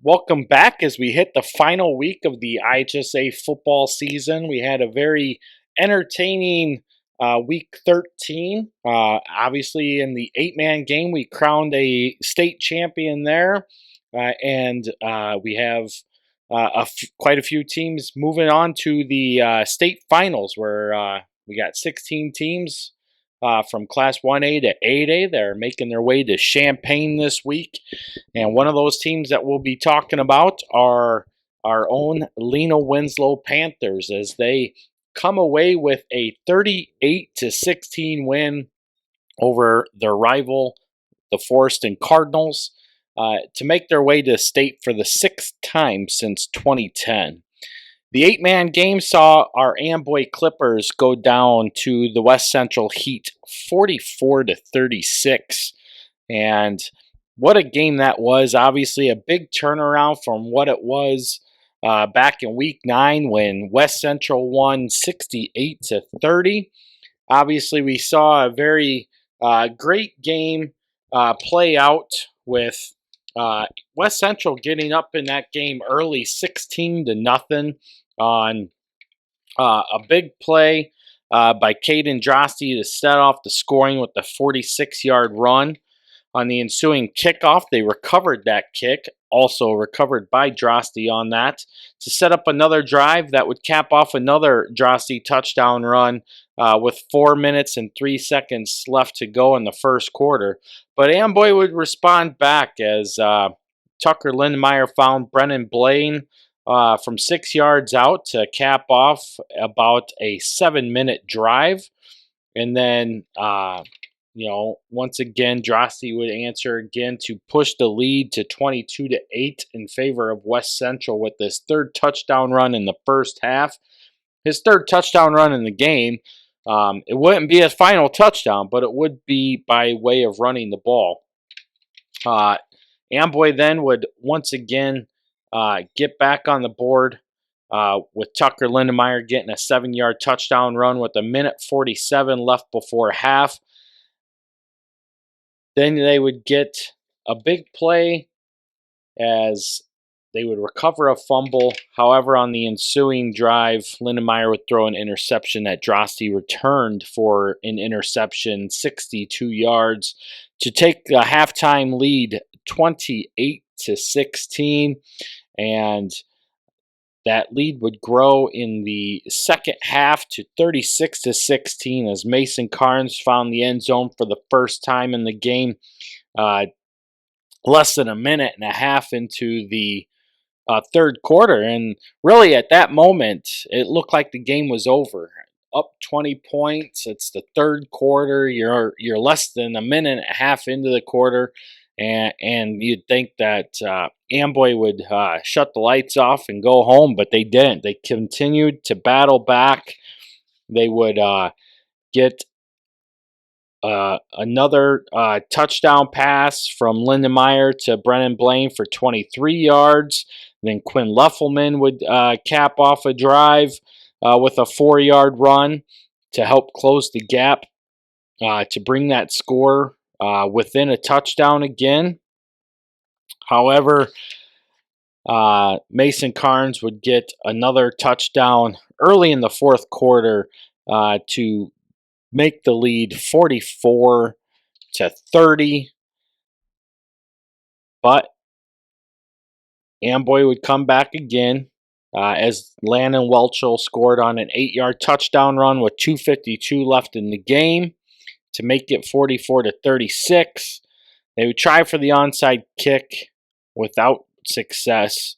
Welcome back as we hit the final week of the IHSA football season. We had a very entertaining week 13. Obviously, in the 8-man game, we crowned a state champion there. And we have quite a few teams moving on to the state finals where we got 16 teams from Class 1A to 8A. They're making their way to Champaign this week. And one of those teams that we'll be talking about are our own Lena Winslow Panthers as they come away with a 38-16 win over their rival, the Forreston Cardinals, to make their way to state for the 6th time since 2010. The 8-man game saw our Amboy Clippers go down to the West Central Heat 44-36. And what a game that was. Obviously, a big turnaround from what it was back in Week 9 when West Central won 68-30. Obviously, we saw a very great game play out with West Central getting up in that game early 16-0 on a big play by Caden Drosty to set off the scoring with the 46-yard run. On the ensuing kickoff, they recovered that kick, also recovered by Drosty on that, to set up another drive that would cap off another Drosty touchdown run with 4 minutes and 3 seconds left to go in the first quarter. But Amboy would respond back as Tucker Lindemeyer found Brennan Blaine from 6 yards out to cap off about a 7-minute drive. And then once again, Drosty would answer again to push the lead to 22-8 in favor of West Central with this third touchdown run in the first half. His third touchdown run in the game. It wouldn't be his final touchdown, but it would be by way of running the ball. Amboy then would once again get back on the board with Tucker Lindemeyer getting a 7-yard touchdown run with 1:47 left before half. Then they would get a big play as they would recover a fumble. However, on the ensuing drive, Lindemeyer would throw an interception that Drosty returned for an interception, 62 yards, to take the halftime lead 28-16. And that lead would grow in the second half to 36-16 as Mason Carnes found the end zone for the first time in the game, less than a minute and a half into the third quarter. And really at that moment, it looked like the game was over. Up 20 points. It's the third quarter. You're less than a minute and a half into the quarter. And you'd think that Amboy would shut the lights off and go home, but they didn't. They continued to battle back. They would get another touchdown pass from Lindemeyer to Brennan Blaine for 23 yards. Then Quinn Luffelman would cap off a drive with a 4-yard run to help close the gap to bring that score within a touchdown again. However, Mason Carnes would get another touchdown early in the fourth quarter to make the lead 44-30. But Amboy would come back again as Landon Welchel scored on an 8-yard touchdown run with 2:52 left in the game to make it 44-36. They would try for the onside kick without success.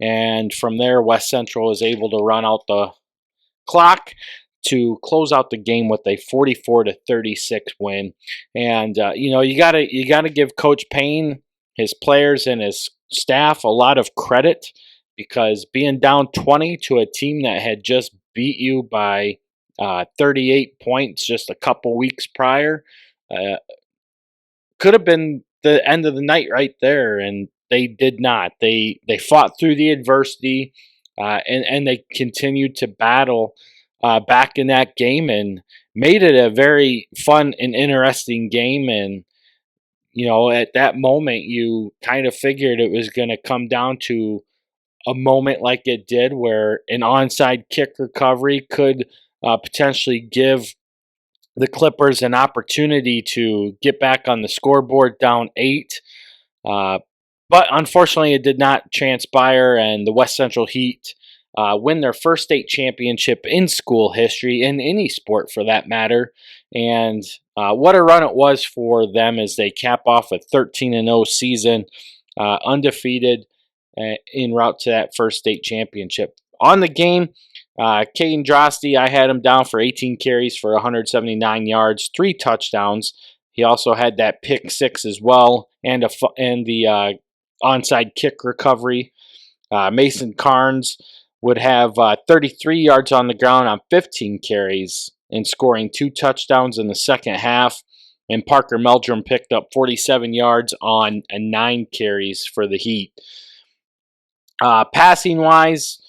And from there, West Central is able to run out the clock to close out the game with a 44-36 win. And you gotta give Coach Payne, his players, and his staff a lot of credit, because being down 20 to a team that had just beat you by 38 points just a couple weeks prior could have been the end of the night right there, and they did not. They fought through the adversity, and they continued to battle back in that game and made it a very fun and interesting game. And at that moment, you kind of figured it was going to come down to a moment like it did, where an onside kick recovery could potentially give the Clippers an opportunity to get back on the scoreboard down 8. Uh, but unfortunately, it did not transpire, and the West Central Heat win their first state championship in school history, in any sport for that matter. And what a run it was for them as they cap off a 13-0 season, undefeated en route to that first state championship. On the game, Caden Drosty, I had him down for 18 carries for 179 yards, 3 touchdowns. He also had that pick 6 as well, and the onside kick recovery. Mason Carnes would have 33 yards on the ground on 15 carries and scoring 2 touchdowns in the second half. And Parker Meldrum picked up 47 yards on 9 carries for the Heat. Passing-wise,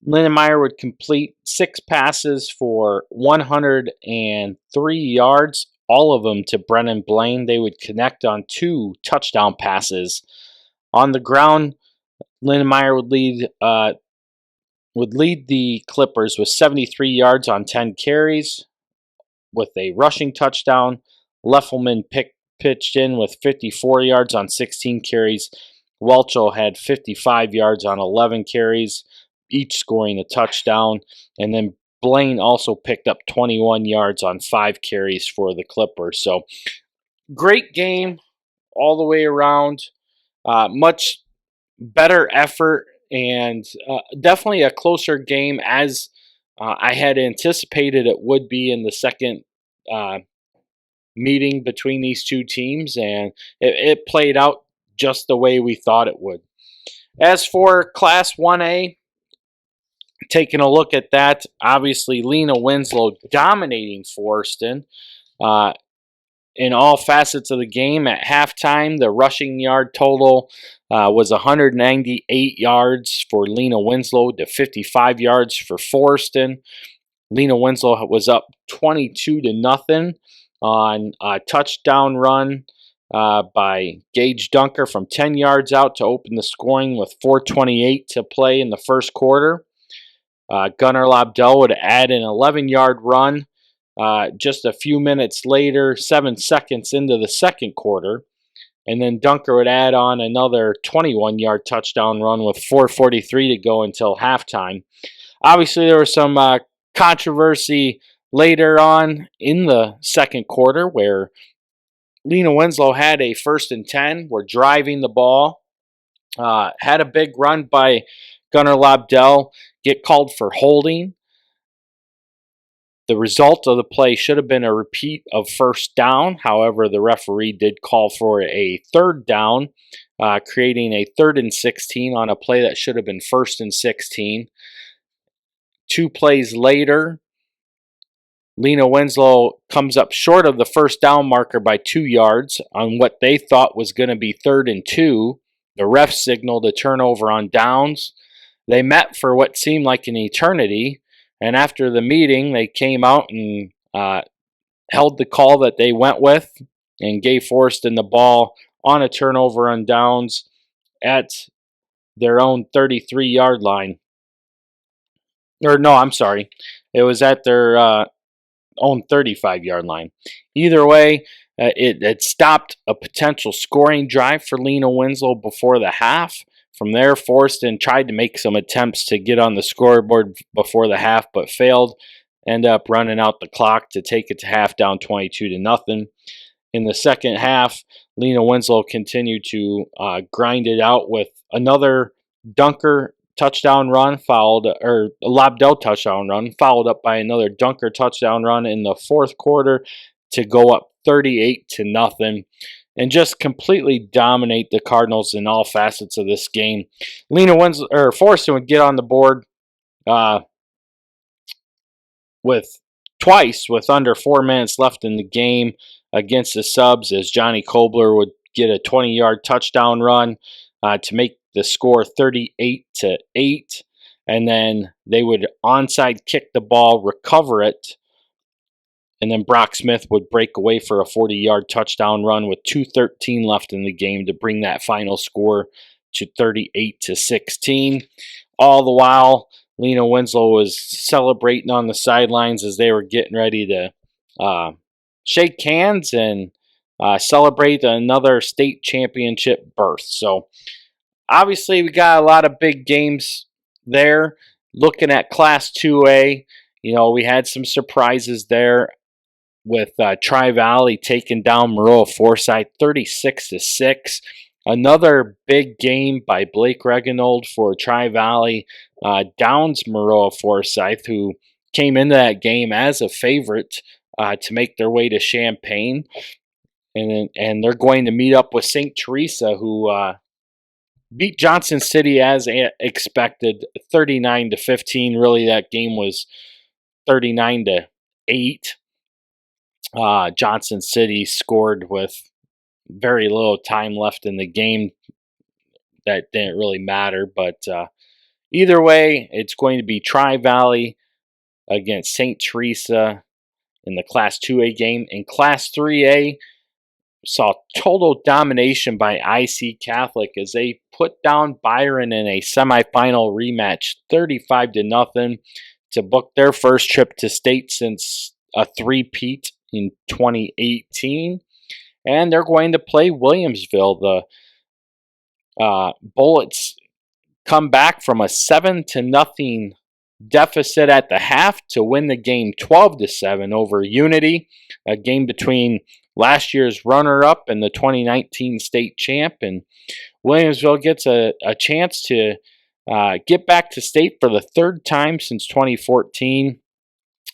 Lindenmeyer would complete 6 passes for 103 yards, all of them to Brennan Blaine. They would connect on 2 touchdown passes. On the ground, Lindenmeyer would lead the Clippers with 73 yards on 10 carries with a rushing touchdown. Leffelman pitched in with 54 yards on 16 carries. Welchel had 55 yards on 11 carries, each scoring a touchdown. And then Blaine also picked up 21 yards on 5 carries for the Clippers. So great game all the way around. Much better effort, and definitely a closer game as I had anticipated it would be in the second meeting between these two teams, and it played out just the way we thought it would. As for Class 1A, taking a look at that, obviously Lena Winslow dominating Forreston in all facets of the game. At halftime, the rushing yard total was 198 yards for Lena Winslow to 55 yards for Forreston. Lena Winslow was up 22-0 on a touchdown run by Gage Dunker from 10 yards out to open the scoring with 4:28 to play in the first quarter. Gunnar Lobdell would add an 11-yard run just a few minutes later, 7 seconds into the second quarter. And then Dunker would add on another 21-yard touchdown run with 4:43 to go until halftime. Obviously, there was some controversy later on in the second quarter where Lena Winslow had a 1st and 10. Were driving the ball. Had a big run by Gunnar Lobdell, get called for holding. The result of the play should have been a repeat of 1st down. However, the referee did call for a 3rd down, creating a 3rd and 16 on a play that should have been 1st and 16. 2 plays later, Lena Winslow comes up short of the 1st down marker by 2 yards on what they thought was going to be 3rd and 2. The ref signaled a turnover on downs. They met for what seemed like an eternity. And after the meeting, they came out and held the call that they went with and gave Forreston the ball on a turnover on downs at their own 33-yard line. Or no, I'm sorry. It was at their own 35-yard line. Either way, it stopped a potential scoring drive for Lena Winslow before the half. From there, Forreston tried to make some attempts to get on the scoreboard before the half, but failed. End up running out the clock to take it to half, down 22-0. In the second half, Lena Winslow continued to grind it out with another Dunker touchdown run, a Lobdell touchdown run, followed up by another Dunker touchdown run in the fourth quarter to go up 38-0. And just completely dominate the Cardinals in all facets of this game. Forreston would get on the board with under 4 minutes left in the game against the subs, as Johnny Kobler would get a 20-yard touchdown run to make the score 38-8. And then they would onside kick the ball, recover it, and then Brock Smith would break away for a 40-yard touchdown run with 2:13 left in the game to bring that final score to 38-16. All the while, Lena Winslow was celebrating on the sidelines as they were getting ready to shake hands and celebrate another state championship berth. So obviously we got a lot of big games there. Looking at Class 2A, we had some surprises there with Tri-Valley taking down Maroa Forsyth 36-6. Another big game by Blake Reganold for Tri-Valley downs Maroa Forsyth, who came into that game as a favorite to make their way to Champaign. And they're going to meet up with St. Teresa, who beat Johnson City as expected, 39-15. Really, that game was 39-8. Johnson City scored with very little time left in the game. That didn't really matter, but either way, it's going to be Tri-Valley against St. Teresa in the Class 2A game. In Class 3A, saw total domination by IC Catholic as they put down Byron in a semifinal rematch, 35-0, to book their first trip to state since a three-peat in 2018. And they're going to play Williamsville. The Bullets come back from a 7-0 deficit at the half to win the game 12-7 over Unity, a game between last year's runner-up and the 2019 state champ. And Williamsville gets a chance to get back to state for the third time since 2014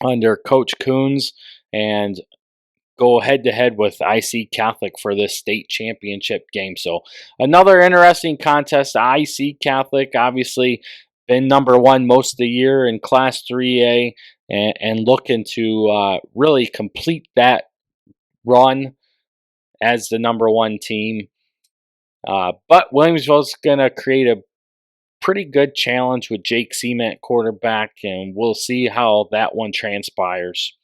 under Coach Coons and go head-to-head with IC Catholic for this state championship game. So another interesting contest. IC Catholic obviously been number one most of the year in Class 3A and looking to really complete that run as the number one team. But Williamsville's going to create a pretty good challenge with Jake Seaman at quarterback, and we'll see how that one transpires.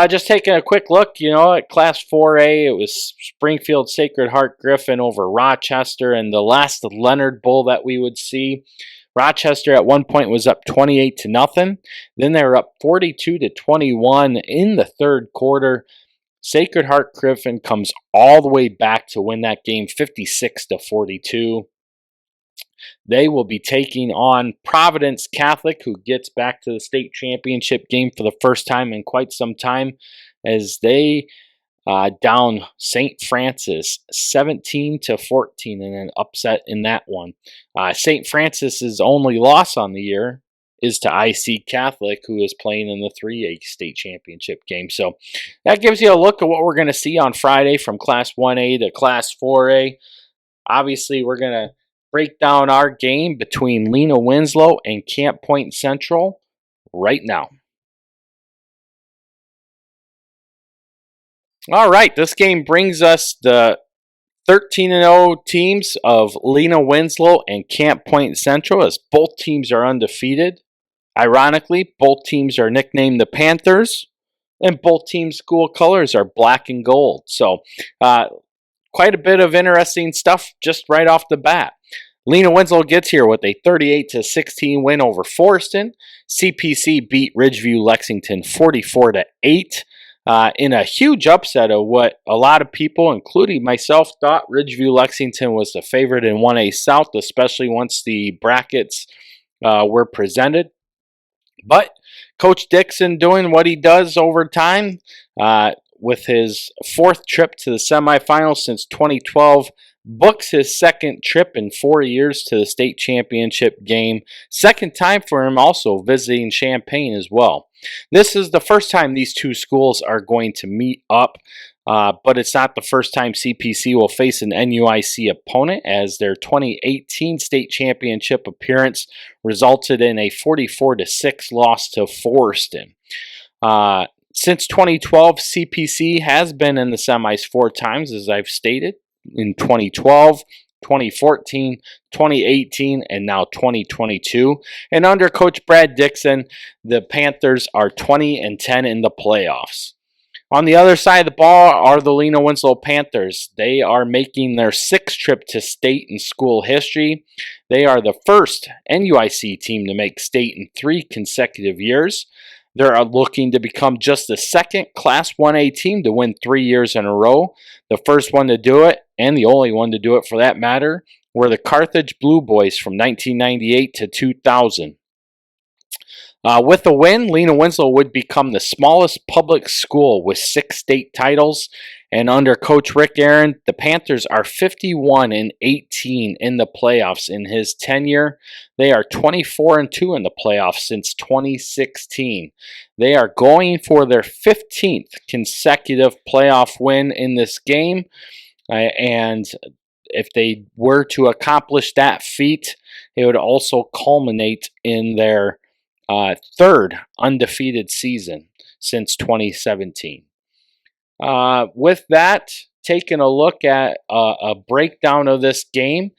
Just taking a quick look, at Class 4A, it was Springfield Sacred Heart Griffin over Rochester, and the last Leonard Bowl that we would see. Rochester at one point was up 28-0. Then they were up 42-21 in the third quarter. Sacred Heart Griffin comes all the way back to win that game 56-42. They will be taking on Providence Catholic, who gets back to the state championship game for the first time in quite some time, as they down St. Francis 17-14 in an upset in that one. St. Francis's only loss on the year is to IC Catholic, who is playing in the 3A state championship game. So that gives you a look at what we're going to see on Friday from Class 1A to Class 4A. Obviously, we're going to break down our game between Lena Winslow and Camp Point Central right now. All right, this game brings us the 13-0 teams of Lena Winslow and Camp Point Central, as both teams are undefeated. Ironically, both teams are nicknamed the Panthers, and both teams' school colors are black and gold. So, quite a bit of interesting stuff just right off the bat. Lena Winslow gets here with a 38-16 win over Forreston. CPC beat Ridgeview Lexington 44-8 in a huge upset of what a lot of people, including myself, thought Ridgeview Lexington was the favorite in 1A South, especially once the brackets were presented. But Coach Dixon doing what he does over time with his fourth trip to the semifinals since 2012, books his second trip in 4 years to the state championship game. Second time for him also visiting Champaign as well. This is the first time these two schools are going to meet up, but it's not the first time CPC will face an NUIC opponent, as their 2018 state championship appearance resulted in a 44-6 loss to Forreston. Since 2012, CPC has been in the semis 4 times, as I've stated, in 2012, 2014, 2018, and now 2022. And under Coach Brad Dixon, the Panthers are 20-10 in the playoffs. On the other side of the ball are the Lena Winslow Panthers. They are making their 6th trip to state in school history. They are the first NUIC team to make state in 3 consecutive years. They're looking to become just the 2nd Class 1A team to win 3 years in a row. The first one to do it, and the only one to do it for that matter, were the Carthage Blue Boys from 1998 to 2000. With the win, Lena Winslow would become the smallest public school with 6 state titles. And under Coach Rick Aaron, the Panthers are 51-18 in the playoffs in his tenure. They are 24-2 in the playoffs since 2016. They are going for their 15th consecutive playoff win in this game. And if they were to accomplish that feat, it would also culminate in their 3rd undefeated season since 2017. With that, taking a look at a breakdown of this game,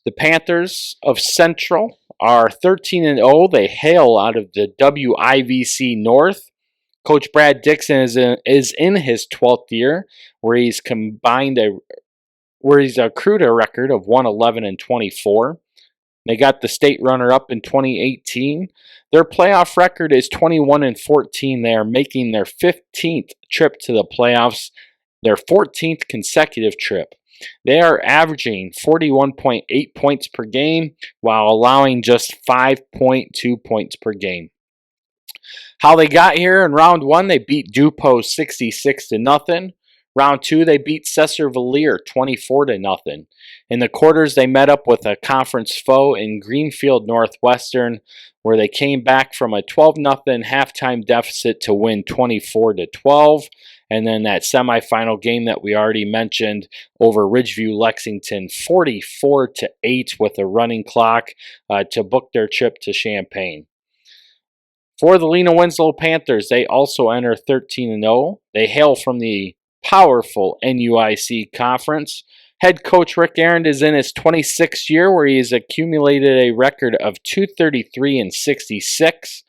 the Panthers of Central are 13-0. They hail out of the WIVC North. Coach Brad Dixon is in his 12th year, where he's accrued a record of 111-24. They got the state runner-up in 2018. Their playoff record is 21-14. They are making their 15th trip to the playoffs, their 14th consecutive trip. They are averaging 41.8 points per game while allowing just 5.2 points per game. How they got here in round 1, they beat Dupo 66-0. Round 2, they beat Cesar-Valier 24-0. In the quarters, they met up with a conference foe in Greenfield Northwestern, where they came back from a 12-0 halftime deficit to win 24-12. And then that semifinal game that we already mentioned over Ridgeview Lexington, 44-8 with a running clock to book their trip to Champaign. For the Lena Winslow Panthers, they also enter 13-0. They hail from the powerful NUIC conference. Head coach Rick Aaron is in his 26th year, where he has accumulated a record of 233-66,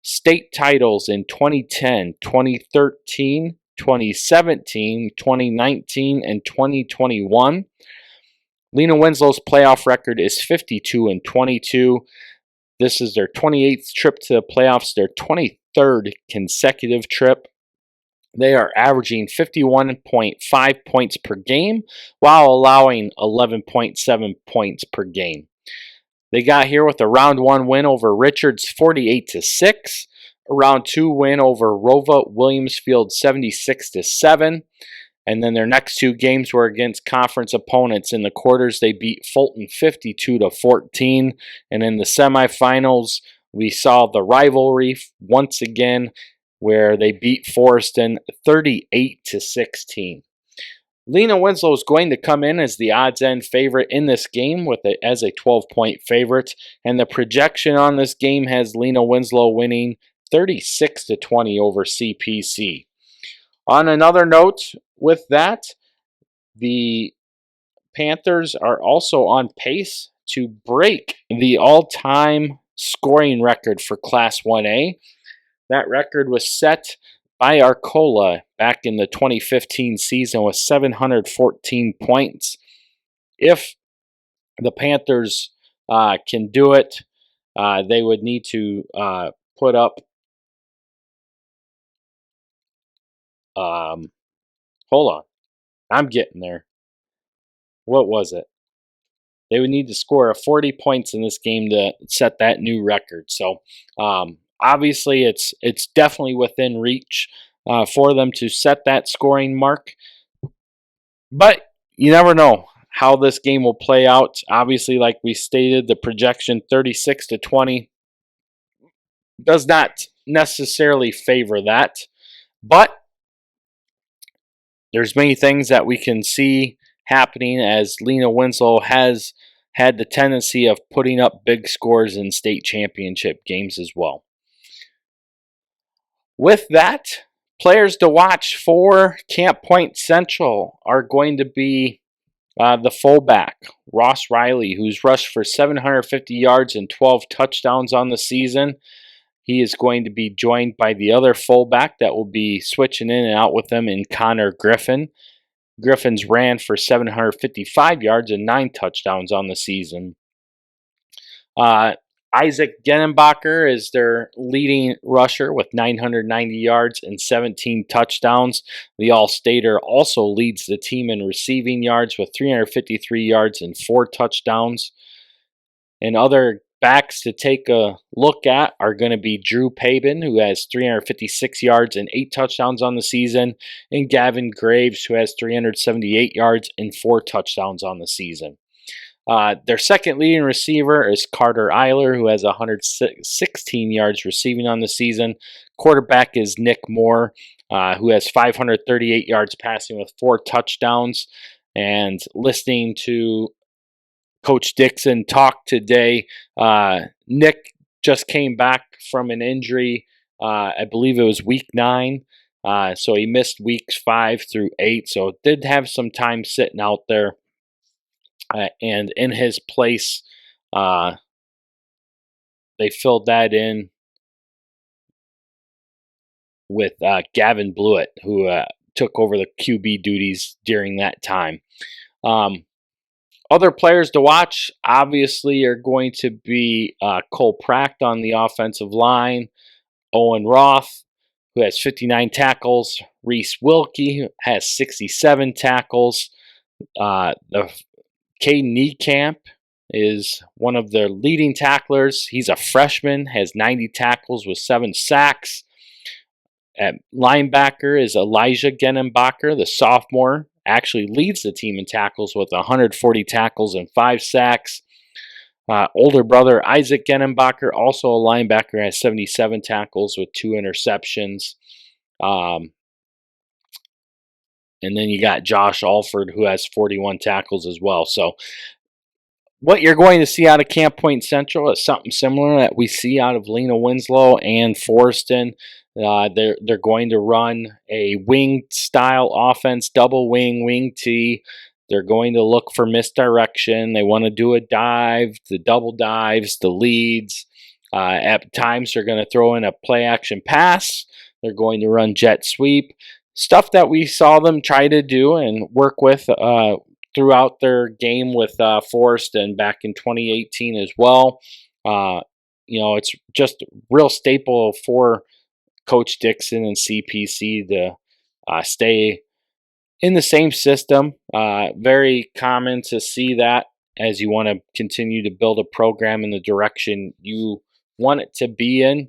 state titles in 2010, 2013, 2017, 2019, and 2021. Lena Winslow's playoff record is 52-22. This is their 28th trip to the playoffs, their 23rd consecutive trip. They are averaging 51.5 points per game while allowing 11.7 points per game. They got here with a round 1 win over Richards 48-6, a round 2 win over Rova Williamsfield 76-7, and then their next 2 games were against conference opponents. In the quarters, they beat Fulton 52-14, and in the semifinals, we saw the rivalry once again, where they beat Forreston 38-16. Lena Winslow is going to come in as the odds-end favorite in this game as a 12-point favorite, and the projection on this game has Lena Winslow winning 36-20 over CPC. On another note with that, the Panthers are also on pace to break the all-time scoring record for Class 1A. That record was set by Arcola back in the 2015 season with 714 points. If the Panthers can do it, they would need to put up hold on. I'm getting there. What was it? They would need to score 40 points in this game to set that new record. So obviously it's definitely within reach for them to set that scoring mark. But you never know how this game will play out. Obviously, like we stated, the projection 36-20 does not necessarily favor that. But there's many things that we can see happening, as Lena Winslow has had the tendency of putting up big scores in state championship games as well. With that, players to watch for Camp Point Central are going to be the fullback, Ross Riley, who's rushed for 750 yards and 12 touchdowns on the season. He is going to be joined by the other fullback that will be switching in and out with them in Connor Griffin. Griffin's ran for 755 yards and 9 touchdowns on the season. Isaac Genenbacher is their leading rusher with 990 yards and 17 touchdowns. The All-Stater also leads the team in receiving yards with 353 yards and 4 touchdowns. And other backs to take a look at are going to be Drew Pabin, who has 356 yards and 8 touchdowns on the season, and Gavin Graves, who has 378 yards and 4 touchdowns on the season. Their second leading receiver is Carter Eiler, who has 116 yards receiving on the season. Quarterback is Nick Moore, who has 538 yards passing with 4 touchdowns. And listening to Coach Dixon talk today, Nick just came back from an injury. I believe it was week 9. So he missed weeks 5 through 8. So did have some time sitting out there. And in his place, they filled that in with Gavin Blewett, who took over the QB duties during that time. Other players to watch, obviously, are going to be Cole Pracht on the offensive line, Owen Roth, who has 59 tackles, Reese Wilkie, who has 67 tackles. The Caden Niekamp is one of their leading tacklers. He's a freshman, has 90 tackles with 7 sacks. At linebacker is Elijah Genenbacher, the sophomore, actually leads the team in tackles with 140 tackles and 5 sacks. Older brother Isaac Genenbacher, also a linebacker, has 77 tackles with 2 interceptions. And then you got Josh Alford, who has 41 tackles as well. So what you're going to see out of Camp Point Central is something similar that we see out of Lena Winslow and Forston. They're going to run a wing style offense, double wing T. They're going to look for misdirection. They want to do a dive, the double dives, the leads. At times, they're going to throw in a play action pass. They're going to run jet sweep. Stuff that we saw them try to do and work with throughout their game with Forston back in 2018 as well. It's just real staple for Coach Dixon and CPC to stay in the same system. Very common to see that as you want to continue to build a program in the direction you want it to be in.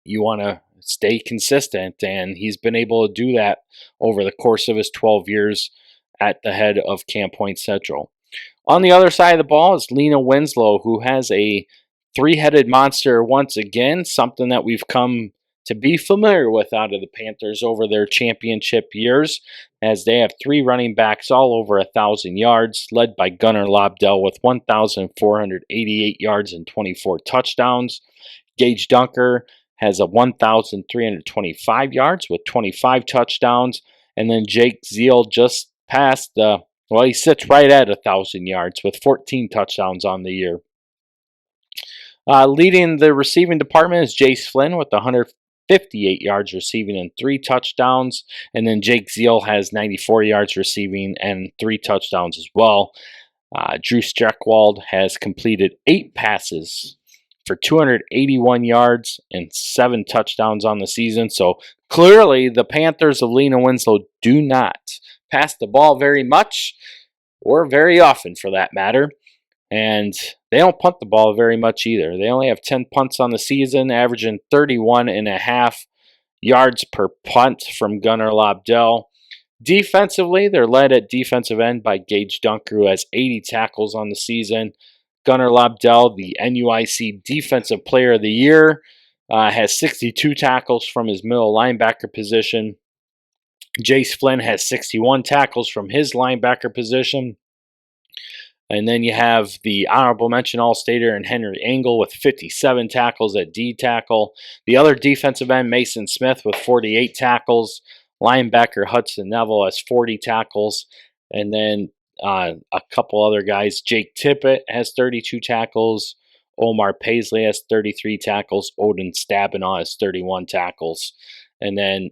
You want to stay consistent, and he's been able to do that over the course of his 12 years at the head of Camp Point Central. On the other side of the ball is Lena Winslow, who has a 3-headed monster once again, something that we've come to be familiar with out of the Panthers over their championship years, as they have 3 running backs all over 1,000 yards, led by Gunnar Lobdell with 1,488 yards and 24 touchdowns. Gage Dunker has a 1,325 yards with 25 touchdowns. And then Jake Zeal just passed he sits right at 1,000 yards with 14 touchdowns on the year. Leading the receiving department is Jace Flynn with 158 yards receiving and 3 touchdowns. And then Jake Zeal has 94 yards receiving and 3 touchdowns as well. Drew Streckwald has completed 8 passes for 281 yards and 7 touchdowns on the season. So clearly the Panthers of Lena Winslow do not pass the ball very much, or very often for that matter. And they don't punt the ball very much either. They only have 10 punts on the season, averaging 31.5 yards per punt from Gunnar Lobdell. Defensively, they're led at defensive end by Gage Dunker, who has 80 tackles on the season. Gunnar Lobdell, the NUIC Defensive Player of the Year, has 62 tackles from his middle linebacker position. Jace Flynn has 61 tackles from his linebacker position. And then you have the honorable mention All-Stater and Henry Engel with 57 tackles at D tackle. The other defensive end, Mason Smith, with 48 tackles. Linebacker Hudson Neville has 40 tackles. And then a couple other guys. Jake Tippett has 32 tackles. Omar Paisley has 33 tackles. Odin Stabenow has 31 tackles. And then,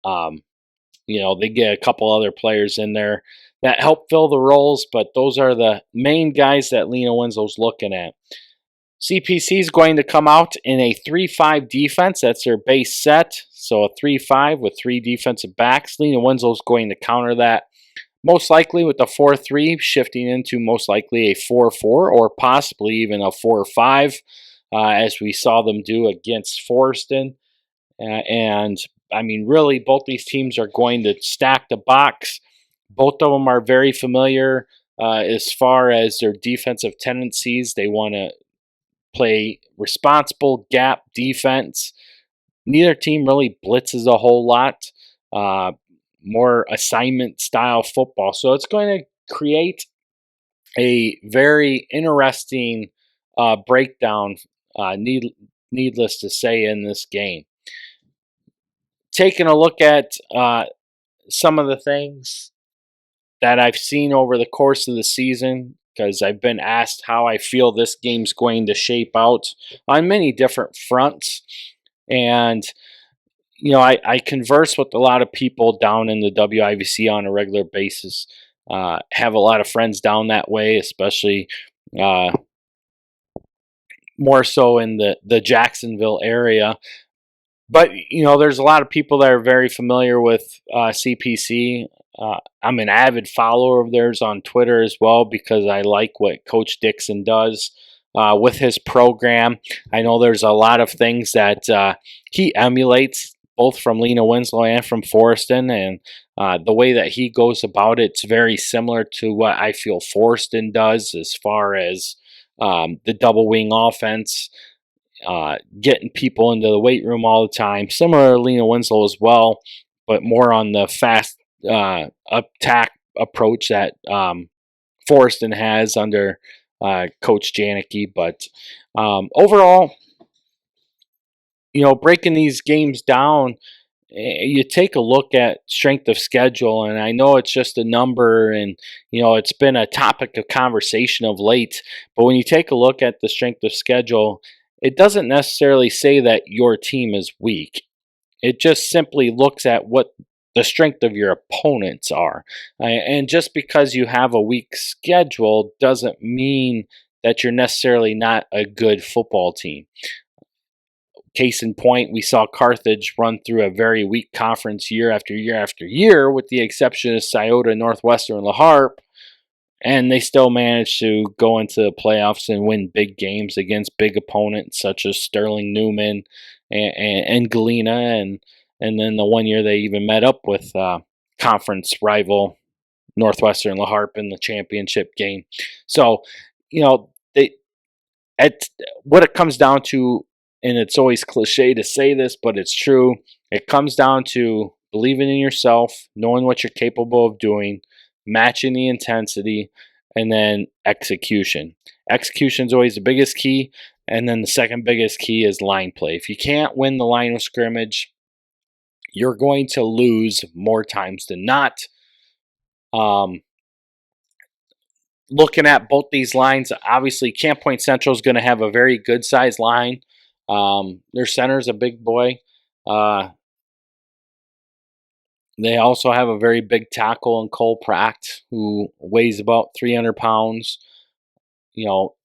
they get a couple other players in there that help fill the roles, but those are the main guys that Lena Winslow's looking at. CPC is going to come out in a 3-5 defense. That's their base set. So a 3-5 with 3 defensive backs. Lena Winslow is going to counter that most likely with a 4-3, shifting into most likely a 4-4 or possibly even a 4-5, as we saw them do against Forreston. And I mean, really, both these teams are going to stack the box. Both of them are very familiar as far as their defensive tendencies. They want to play responsible gap defense. Neither team really blitzes a whole lot. More assignment style football. So it's going to create a very interesting breakdown, needless to say, in this game. Taking a look at some of the things that I've seen over the course of the season, because I've been asked how I feel this game's going to shape out on many different fronts. And I converse with a lot of people down in the WIVC on a regular basis. Have a lot of friends down that way, especially more so in the Jacksonville area. But, there's a lot of people that are very familiar with CPC. I'm an avid follower of theirs on Twitter as well because I like what Coach Dixon does with his program. I know there's a lot of things that he emulates both from Lena Winslow and from Forreston, and the way that he goes about it's very similar to what I feel Forreston does as far as the double wing offense, getting people into the weight room all the time. Similar to Lena Winslow as well, but more on the fast attack approach that Forreston has under Coach Janicki. But overall, breaking these games down, you take a look at strength of schedule, and I know it's just a number, and it's been a topic of conversation of late. But when you take a look at the strength of schedule, it doesn't necessarily say that your team is weak. It just simply looks at what the strength of your opponents are. And just because you have a weak schedule doesn't mean that you're necessarily not a good football team. Case in point, we saw Carthage run through a very weak conference year after year after year, with the exception of Scioto, Northwestern, and La Harpe, and they still managed to go into the playoffs and win big games against big opponents such as Sterling Newman and Galena, and then the one year they even met up with conference rival Northwestern La Harpe in the championship game. So, what it comes down to, and it's always cliche to say this, but it's true, it comes down to believing in yourself, knowing what you're capable of doing, matching the intensity, and then execution. Execution is always the biggest key, and then the second biggest key is line play. If you can't win the line of scrimmage, you're going to lose more times than not. Looking at both these lines, obviously Camp Point Central is going to have a very good sized line. Their center is a big boy. They also have a very big tackle in Cole Pracht, who weighs about 300 pounds.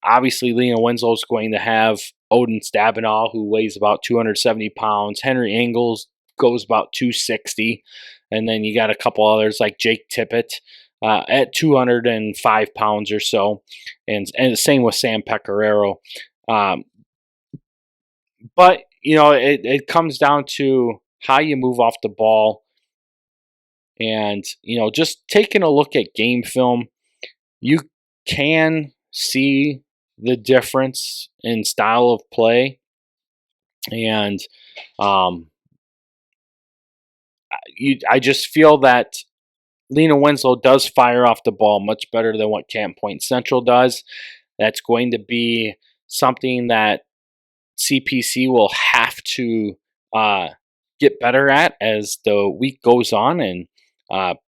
Obviously Lena Winslow is going to have Odin Stabenow, who weighs about 270 pounds. Henry Ingalls goes about 260. And then you got a couple others like Jake Tippett at 205 pounds or so. And the same with Sam Pecoraro. But, it comes down to how you move off the ball. And, just taking a look at game film, you can see the difference in style of play. And I just feel that Lena Winslow does fire off the ball much better than what Camp Point Central does. That's going to be something that CPC will have to get better at as the week goes on, and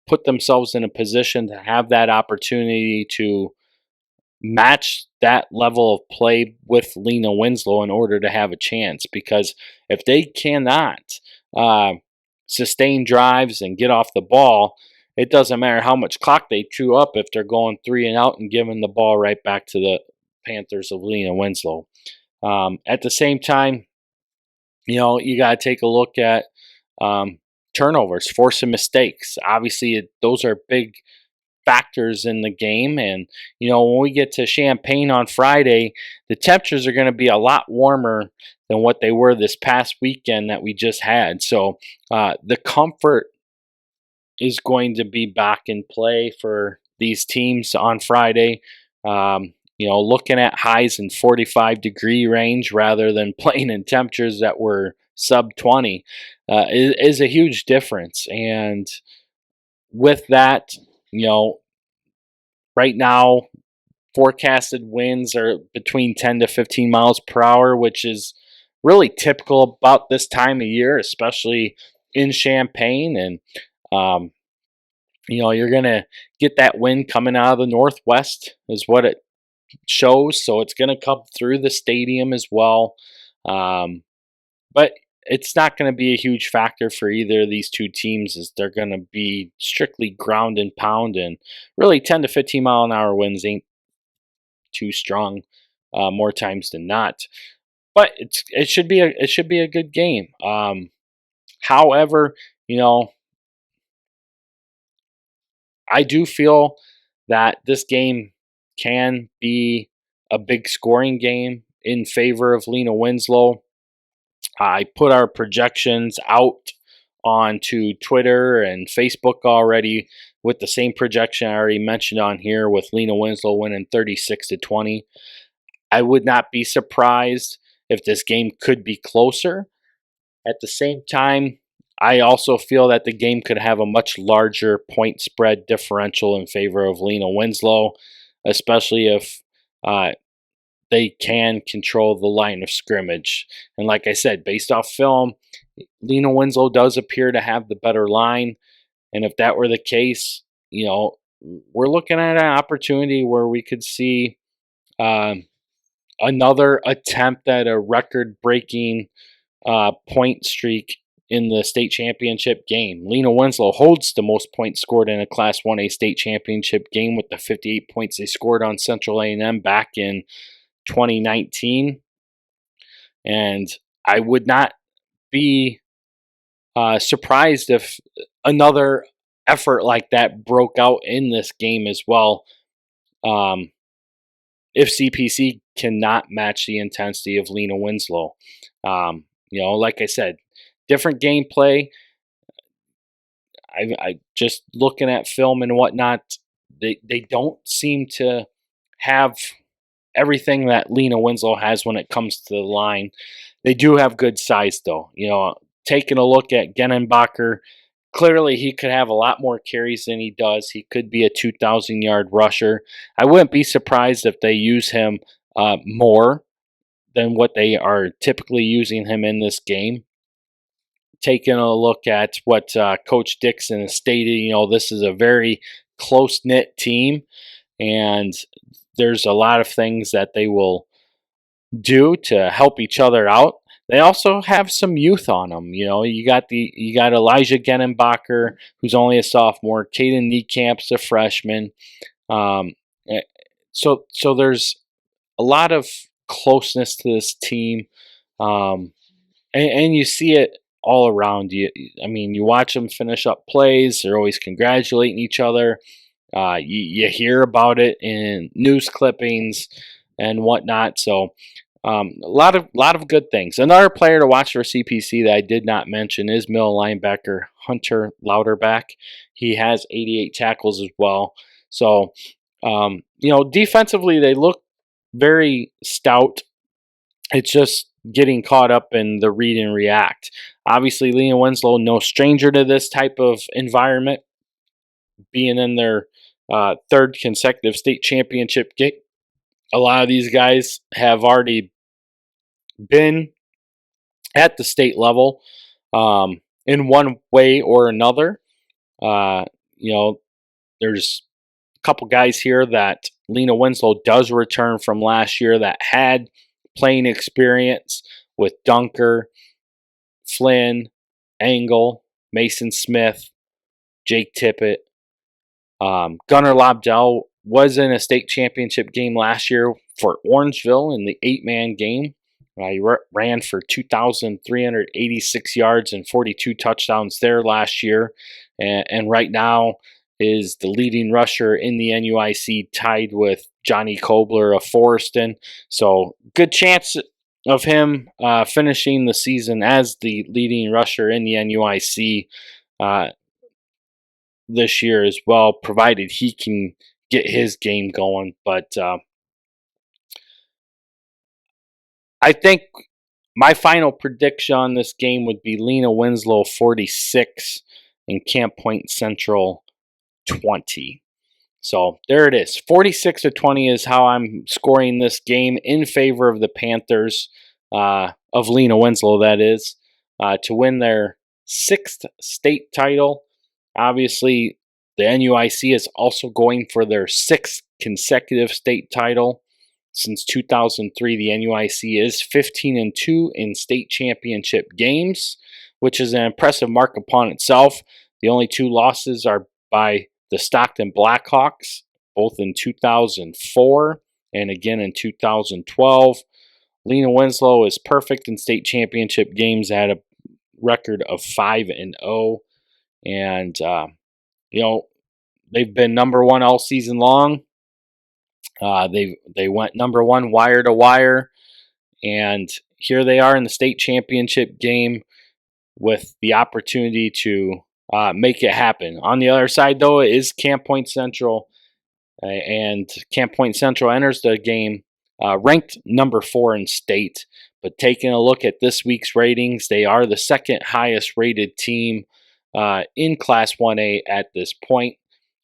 put themselves in a position to have that opportunity to match that level of play with Lena Winslow in order to have a chance. Because if they cannot uh, sustain drives and get off the ball, it doesn't matter how much clock they chew up if they're going 3-and-out and giving the ball right back to the Panthers of Lena Winslow. At the same time, you got to take a look at um, turnovers, forcing mistakes. Obviously, those are big factors in the game. And, when we get to Champaign on Friday, the temperatures are going to be a lot warmer than what they were this past weekend that we just had. So the comfort is going to be back in play for these teams on Friday. Looking at highs in 45-degree range rather than playing in temperatures that were sub 20 is a huge difference. And with that, right now, forecasted winds are between 10 to 15 miles per hour, which is really typical about this time of year, especially in Champaign. And you're going to get that wind coming out of the northwest is what it shows. So it's going to come through the stadium as well. But it's not going to be a huge factor for either of these two teams, as they're going to be strictly ground and pound, and really 10 to 15 mile an hour winds ain't too strong more times than not. But it should be a good game. However, I do feel that this game can be a big scoring game in favor of Lena Winslow. I put our projections out onto Twitter and Facebook already with the same projection I already mentioned on here, with Lena Winslow winning 36-20. I would not be surprised if this game could be closer. At the same time, I also feel that the game could have a much larger point spread differential in favor of Lena Winslow, especially if they can control the line of scrimmage. And like I said, based off film, Lena Winslow does appear to have the better line. And if that were the case, we're looking at an opportunity where we could see another attempt at a record-breaking point streak in the state championship game. Lena Winslow holds the most points scored in a Class 1A state championship game with the 58 points they scored on Central A&M back in 2019. And I would not be surprised if another effort like that broke out in this game as well. If CPC cannot match the intensity of Lena Winslow. Like I said, different gameplay. I just looking at film and whatnot, they don't seem to have everything that Lena Winslow has when it comes to the line. They do have good size, though. Taking a look at Genenbacher, clearly he could have a lot more carries than he does. He could be a 2,000-yard rusher. I wouldn't be surprised if they use him more than what they are typically using him in this game. Taking a look at what Coach Dixon has stated, this is a very close-knit team, and there's a lot of things that they will do to help each other out. They also have some youth on them. You got Elijah Genenbacher, who's only a sophomore. Caden Niekamp's a freshman. So there's a lot of closeness to this team, and you see it all around you. You watch them finish up plays. They're always congratulating each other. You hear about it in news clippings and whatnot. So a lot of good things. Another player to watch for CPC that I did not mention is middle linebacker Hunter Lauterbach. He has 88 tackles as well. So defensively they look very stout. It's just getting caught up in the read and react. Obviously, Lena Winslow, no stranger to this type of environment, being in their third consecutive state championship game. A lot of these guys have already been at the state level in one way or another. There's couple guys here that Lena Winslow does return from last year that had playing experience with Dunker, Flynn, Angle, Mason Smith, Jake Tippett. Gunnar Lobdell was in a state championship game last year for Orangeville in the 8-man game. He ran for 2,386 yards and 42 touchdowns there last year. And right now is the leading rusher in the NUIC, tied with Johnny Kobler of Forreston. So good chance of him finishing the season as the leading rusher in the NUIC this year as well, provided he can get his game going. But I think my final prediction on this game would be Lena Winslow 46 and Camp Point Central 20. So there it is. 46-20 is how I'm scoring this game in favor of the Panthers, of Lena Winslow, that is, to win their 6th state title. Obviously, the NUIC is also going for their 6th consecutive state title. Since 2003, the NUIC is 15-2 in state championship games, which is an impressive mark upon itself. The only 2 losses are by the Stockton Blackhawks, both in 2004 and again in 2012. Lena Winslow is perfect in state championship games at a record of 5-0. And, they've been number 1 all season long. They went number 1 wire to wire. And here they are in the state championship game with the opportunity to make it happen. On the other side, though, is Camp Point Central. And Camp Point Central enters the game ranked number 4 in state. But taking a look at this week's ratings, they are the 2nd highest rated team in Class 1A at this point,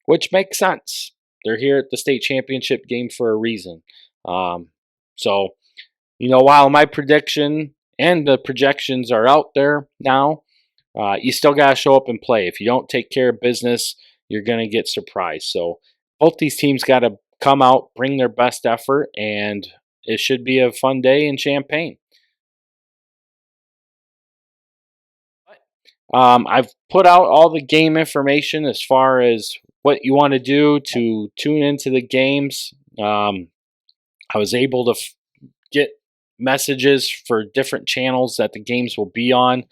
which makes sense. They're here at the state championship game for a reason. So, while my prediction and the projections are out there now, you still got to show up and play. If you don't take care of business, you're going to get surprised. So both these teams got to come out, bring their best effort, and it should be a fun day in Champaign. I've put out all the game information as far as what you want to do to tune into the games. I was able to get messages for different channels that the games will be on.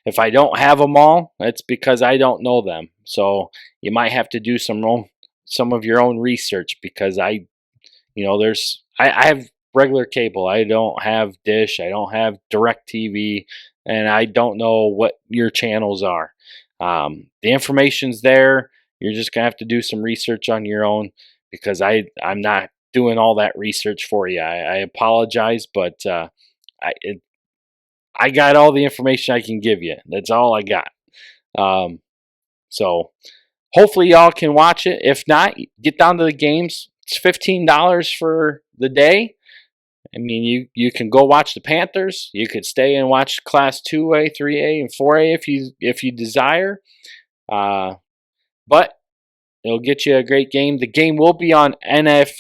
If I don't have them all, it's because I don't know them. So you might have to do some of your own research, because I have regular cable. I don't have Dish. I don't have DirecTV, and I don't know what your channels are. The information's there. You're just gonna have to do some research on your own, because I'm not doing all that research for you. I apologize, but I got all the information I can give you. That's all I got. So hopefully y'all can watch it. If not, get down to the games. It's $15 for the day. I mean, you can go watch the Panthers. You could stay and watch Class 2A, 3A, and 4A if you desire. But it'll get you a great game. The game will be on NFHS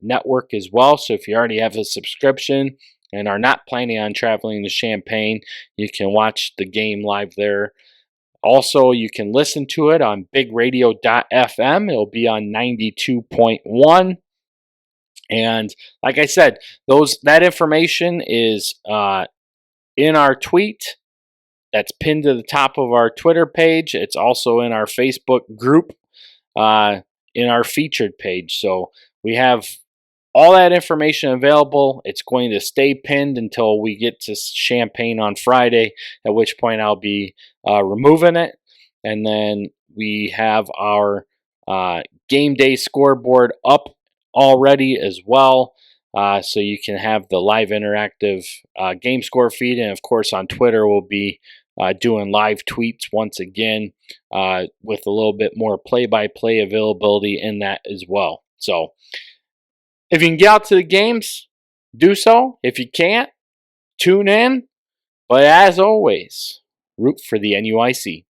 network as well. So if you already have a subscription and are not planning on traveling to Champaign, you can watch the game live there. Also, you can listen to it on bigradio.fm. It'll be on 92.1. And like I said, that information is in our tweet. That's pinned to the top of our Twitter page. It's also in our Facebook group, in our featured page. So we have all that information available. It's going to stay pinned until we get to Champaign on Friday, at which point I'll be removing it. And then we have our game day scoreboard up already as well. So you can have the live interactive game score feed. And of course on Twitter we'll be doing live tweets once again with a little bit more play-by-play availability in that as well. So if you can get out to the games, do so. If you can't, tune in. But as always, root for the NUIC.